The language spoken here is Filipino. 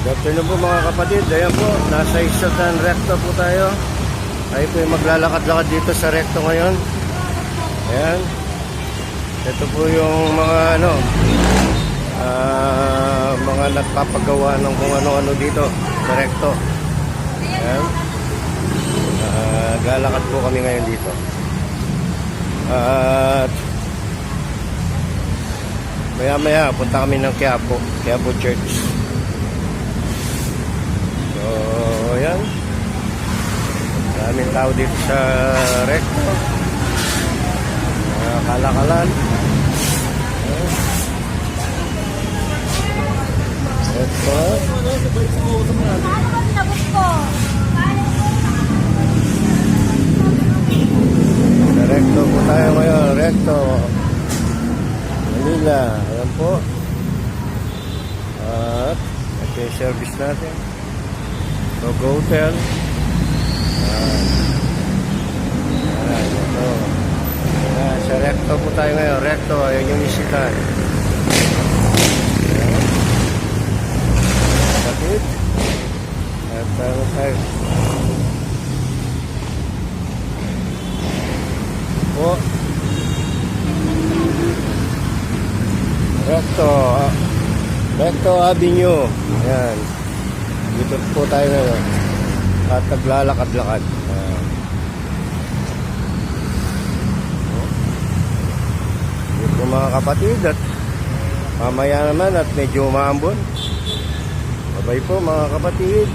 Good afternoon po mga kapatid. Ayan po, nasa Isatan Recto po tayo. Tayo po yung maglalakad-lakad dito sa Recto ngayon. Ayan. Ito po yung mga mga nagpapagawa ng kung ano-ano dito sa Recto. Ayan. Lalakad po kami ngayon dito. At maya-maya punta kami ng Quiapo Church. So, ayan. Maraming tao dito sa Recto. Kalakalan. Ito. Sa Recto po tayo ngayon. Recto. Manila. Ayan po. At ito yung service natin. Logo Hotel. Ito. Sa Recto po tayo ngayon. Recto, ayun yung isikan. Kapit. At ano tayo? Po. Recto Avenue. Ayan. Dito po tayo ngayon. At naglalakad-lakad. Dito mga kapatid. At mamaya naman at medyo umaambon. Bye-bye po mga kapatid.